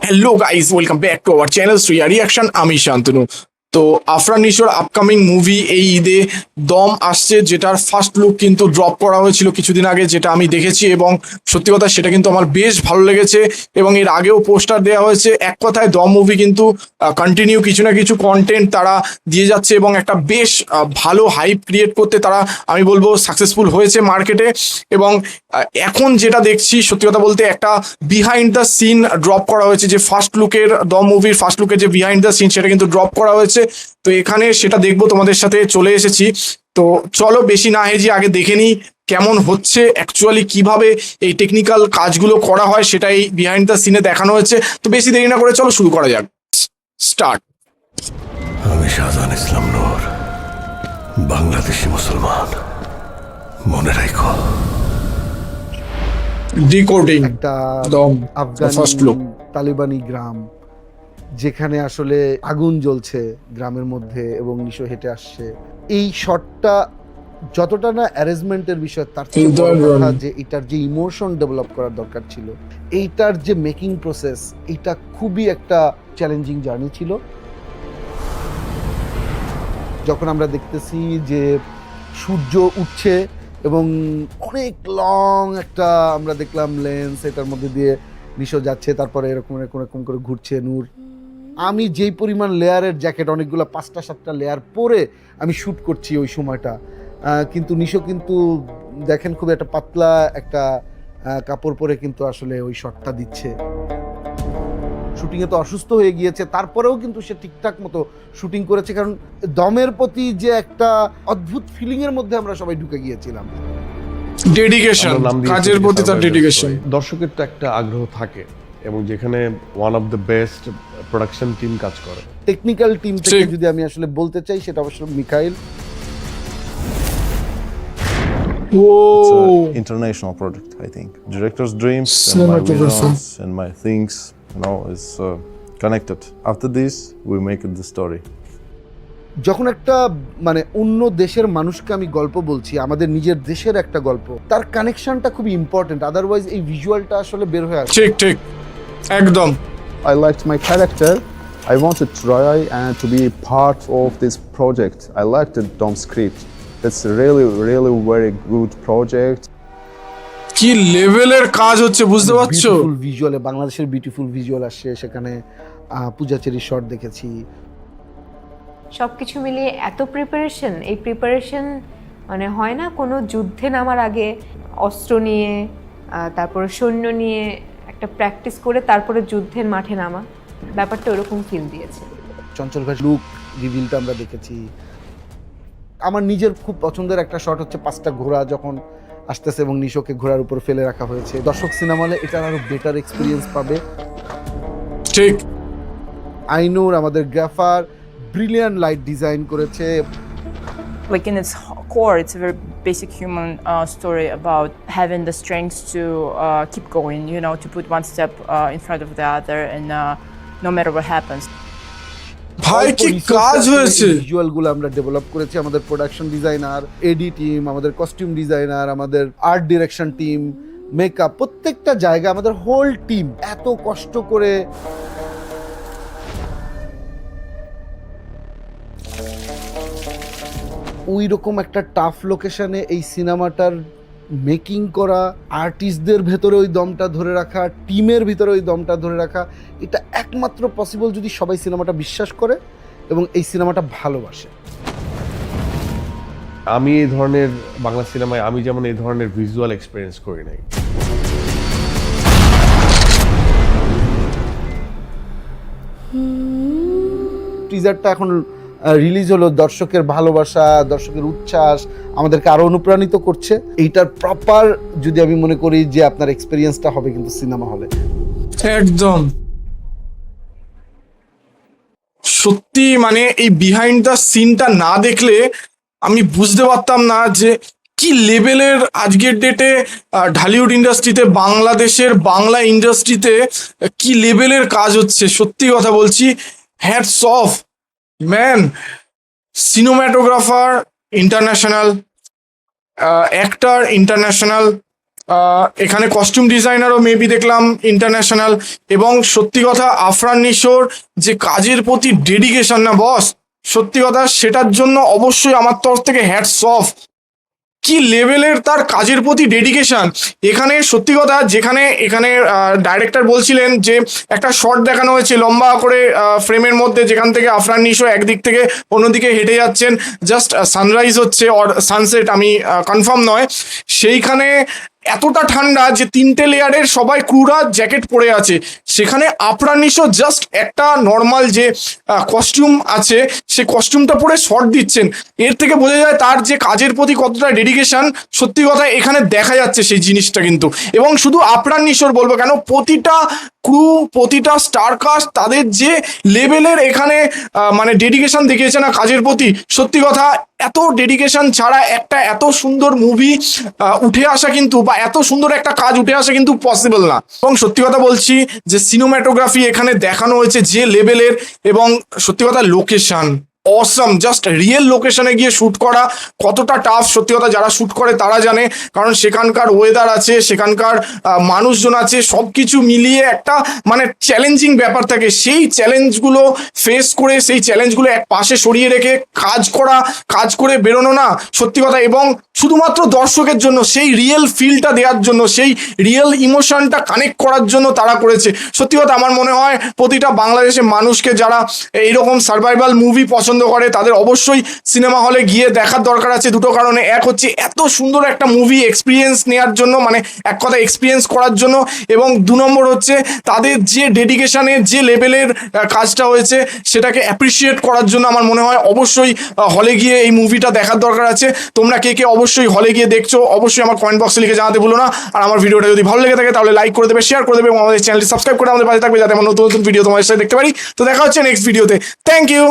Hello guys, welcome back to our channel Shriya reaction. আমি শান্তনু। তো আফরান নিশোর upcoming movie এই ঈদে দম আসছে, যেটার ফার্স্ট লুক কিন্তু ড্রপ করা হয়েছিল কিছুদিন আগে, যেটা আমি দেখেছি এবং সত্যি কথা সেটা কিন্তু আমার বেশ ভালো লেগেছে। এবং এর আগেও পোস্টার দেওয়া হয়েছে। এক কথায় দম মুভি কিন্তু কন্টিনিউ কিছু না কিছু কন্টেন্ট তারা দিয়ে যাচ্ছে এবং একটা বেশ ভালো হাইপ ক্রিয়েট করতে তারা, আমি বলবো, সাকসেসফুল হয়েছে মার্কেটে। এবং এখন যেটা দেখছি, সত্যি কথা বলতে, একটা বিহাইন্ড দ্য সিন ড্রপ করা হয়েছে, যে ফার্স্ট লুকের দম মুভির ফার্স্ট লুকের যে বিহাইন্ড দ্য সিন সেটা কিন্তু ড্রপ করা হয়েছে। তো এখানে সেটা দেখবো, তোমাদের সাথে চলে এসেছি। তো চলো বেশি না হেজি আগে দেখে নিই কেমন হচ্ছে, অ্যাকচুয়ালি কিভাবে এই টেকনিক্যাল কাজগুলো করা হয় সেটাই বিহাইন্ড দ্য সিনে দেখানো হয়েছে। তো বেশি দেরি না করে চলো শুরু করা যাক। স্টার্ট। আমি শাহজাহান ইসলাম নূর, বাংলাদেশি মুসলমান। মনে রাখো, ডিকোডিং একটা দম আফগানি ফার্স্ট লুক। তালিবানি গ্রাম, যেখানে আসলে আগুন জ্বলছে গ্রামের মধ্যে এবং নিশো হেঁটে আসছে। এই শটটা যতটা না অ্যারেঞ্জমেন্টের বিষয়, তার থেকে বড় কথা যে এটার যে ইমোশন ডেভেলপ করার দরকার ছিল, এইটার যে মেকিং প্রসেস, এটা খুবই একটা চ্যালেঞ্জিং জার্নি ছিল। যখন আমরা দেখতেছি যে সূর্য উঠছে এবং অনেক লং একটা আমরা দেখলাম লেন্স, এটার মধ্যে দিয়ে নিশো যাচ্ছে, তারপরে এরকম এরকম এরকম করে ঘুরছে নূর। আমি যেই পরিমাণ লেয়ারের জ্যাকেট, অনেকগুলো 5টা 7টা লেয়ার পরে আমি শ্যুট করছি ওই সময়টা, কিন্তু নিশো কিন্তু দেখেন খুব একটা পাতলা একটা কাপড় পরে কিন্তু আসলে ওই শটটা দিচ্ছে। শুটিংয়ে তো অসুস্থ হয়ে গিয়েছে, তারপরেও কিন্তু সে ঠিকঠাক মতো শুটিং করেছে, কারণ দমের প্রতি যে একটা অদ্ভুত ফিলিং এর মধ্যে আমরা সবাই ঢুকে গিয়েছিলাম। ডেডিকেশন, কাজের প্রতি তার ডেডিকেশন। দর্শকের তো একটা আগ্রহ থাকে, এবং যেখানে one of the best production team কাজ করে। টেকনিক্যাল টিম থেকে ঠিক। যদি আমি আসলে বলতে চাই, সেটা অবশ্য মিখাইল। ও It's an international project, I think. Director's dreams and my Cinematographer. visions and my things, is connected. After this, we make it the story. যখন একটা মানে অন্য দেশের মানুষকে আমি গল্প বলছি, আমাদের নিজের দেশের একটা গল্প, তার কানেকশনটা খুবই ইম্পর্টেন্ট, আদারওয়াইজ এই ভিজুয়ালটা আসলে বের হয়ে আসে। ঠিক ঠিক, একদম। I liked my character. I wanted to try and to be part of this project. I liked the DOM script. It's a really, really very good project. কি লেভেলের কাজ হচ্ছে বুঝতে পারছো? বিউটিফুল ভিজুয়ালে, বাংলাদেশের বিউটিফুল ভিজুয়াল আসছে সেখানে। পূজাচেরির শট দেখেছি। সবকিছু মিলিয়ে এত প্রিপারেশন, এই প্রিপারেশন মানে হয় না কোনো যুদ্ধে নামার আগে অস্ত্র নিয়ে, তারপরে সৈন্য নিয়ে একটা প্র্যাকটিস করে তারপরে যুদ্ধের মাঠে নামা, ব্যাপারটা ওরকম ফিল দিয়েছে। চঞ্চল ভাই লুক রিভিলটা আমরা দেখেছি। আমার নিজের খুব পছন্দের একটা শট হচ্ছে 5টা ঘোড়া যখন আসতেছে এবং নিশোকে ঘোড়ার উপর ফেলে রাখা হয়েছে। দর্শক সিনেমা হলে এটার আরো বেটার এক্সপিরিয়েন্স পাবে। ঠিক। আইনুর আমাদের গ্রাফার ব্রিলিয়ান্ট লাইট ডিজাইন করেছে। Like in its core, it's a very basic human story about having the strength to keep going, to put one step in front of the other, and no matter what happens. ভাই কি কাজ হয়েছে! Visual গুলো আমরা develop করেছি, আমাদের production designer, এডি team, আমাদের costume designer, আমাদের আর্ট ডিরেকশন টিম, মেকআপ, প্রত্যেকটা জায়গা আমাদের হোল টিম এত কষ্ট করে ওই রকম একটা টাফ লোকেশনে এই সিনেমাটার মেকিং করা, আর্টিস্টদের ভেতরে ওই দমটা ধরে রাখা, টিমের ভিতরে ওই দমটা ধরে রাখা, এটা একমাত্র পসিবল যদি সবাই সিনেমাটা বিশ্বাস করে এবং এই সিনেমাটা ভালোবাসে। আমি এই ধরনের বাংলা সিনেমায় আমি যেমন এই ধরনের ভিজুয়াল এক্সপিরিয়েন্স করি নাই। টিজারটা এখন রিলিজ হলো, দর্শকের ভালোবাসা, দর্শকের উচ্ছ্বাস আমাদেরকে আরো অনুপ্রাণিত করছে। এইটার প্রপার যদি আমি মনে করি যে আপনার এক্সপিরিয়েন্সটা হবে কিন্তু সিনেমা হলে। একদম সত্যি, মানে এই বিহাইন্ড দ্য সিনটা না দেখলে আমি বুঝতে পারতাম না যে কি লেভেলের আজকের ডেটে ঢালিউড ইন্ডাস্ট্রিতে, বাংলাদেশের বাংলা ইন্ডাস্ট্রিতে কি লেভেলের কাজ হচ্ছে। সত্যি কথা বলছি, hats off man. Cinematographer international, actor international, এখানে কস্টিউম ডিজাইনারও মেবি দেখলাম ইন্টারন্যাশনাল, এবং সত্যি কথা আফরান নিশোর যে কাজের প্রতি ডেডিকেশন না বস, সত্যি কথা সেটার জন্য অবশ্যই আমার তরফ থেকে হ্যাটস অফ। কি লেভেলের তার কাজের প্রতি ডেডিকেশন। এখানে সত্যি কথা এখানে ডাইরেক্টর বলছিলেন যে একটা শট দেখানো হয়েছে লম্বা করে ফ্রেমের মধ্যে, যেখান থেকে আফরান নিশো একদিক থেকে অন্যদিকে হেঁটে যাচ্ছেন, জাস্ট সানরাইজ হচ্ছে অর সানসেট, আমি কনফার্ম নয়। সেইখানে এতটা ঠান্ডা যে 3টে লেয়ারের সবাই ক্রুরা জ্যাকেট পরে আছে, সেখানে আফরান নিশো জাস্ট একটা নর্মাল যে কস্টিউম আছে সে কস্টিউমটা পরে শট দিচ্ছেন। এর থেকে বোঝা যায় তার যে কাজের প্রতি কতটা ডেডিকেশন, সত্যি কথা এখানে দেখা যাচ্ছে সেই জিনিসটা কিন্তু। এবং শুধু আফরান নিশোর বলবো কেন, প্রতিটা ক্রু, প্রতিটা স্টার কাস্ট, তাদের যে লেভেলের এখানে মানে ডেডিকেশন দেখিয়েছে না কাজের প্রতি, সত্যি কথা এত ডেডিকেশন ছাড়া একটা এত সুন্দর মুভি উঠে আসা কিন্তু, বা এত সুন্দর একটা কাজ উঠে আসা কিন্তু পসিবল না। এবং সত্যি কথা বলছি যে সিনেমাটোগ্রাফি এখানে দেখানো হয়েছে যে লেভেলের, এবং সত্যি কথা লোকেশন অসম, জাস্ট রিয়েল লোকেশনে গিয়ে শ্যুট করা কতটা টাফ, সত্যি কথা যারা শ্যুট করে তারা জানে। কারণ সেখানকার ওয়েদার আছে, সেখানকার মানুষজন আছে, সব কিছু মিলিয়ে একটা মানে চ্যালেঞ্জিং ব্যাপার থাকে। সেই চ্যালেঞ্জগুলো ফেস করে, সেই চ্যালেঞ্জগুলো এক পাশে সরিয়ে রেখে কাজ করে বেরোনো না, সত্যি কথা। এবং শুধুমাত্র দর্শকের জন্য সেই রিয়েল ফিলটা দেওয়ার জন্য, সেই রিয়েল ইমোশনটা কানেক্ট করার জন্য তারা করেছে। সত্যি কথা আমার মনে হয় প্রতিটা বাংলাদেশের মানুষকে যারা এইরকম সার্ভাইভাল মুভি পছন্দ করে তাদের অবশ্যই সিনেমা হলে গিয়ে দেখার দরকার আছে দুটো কারণে। এক হচ্ছে এত সুন্দর একটা মুভি এক্সপিরিয়েন্স নেওয়ার জন্য, মানে এক কথা এক্সপিরিয়েন্স করার জন্য, এবং 2 নম্বর হচ্ছে তাদের যে ডেডিকেশনের যে লেভেলের কাজটা হয়েছে সেটাকে অ্যাপ্রিসিয়েট করার জন্য আমার মনে হয় অবশ্যই হলে গিয়ে এই মুভিটা দেখার দরকার আছে। তোমরা কে কে অবশ্যই হলে গিয়ে দেখছো অবশ্যই আমার কমেন্ট বক্সে লিখে জানাতে ভুলো না। আর আমার ভিডিওটা যদি ভালো লেগে থাকে তাহলে লাইক করে দেবে, শেয়ার করে দেবে, এবং আমাদের চ্যানেলটি সাবস্ক্রাইব করে আমাদের পাশে থাকবে যাতে আমরা নতুন নতুন ভিডিও তোমাদের সাথে দেখতে পারি। তো দেখা হচ্ছে নেক্সট ভিডিওতে। Thank you.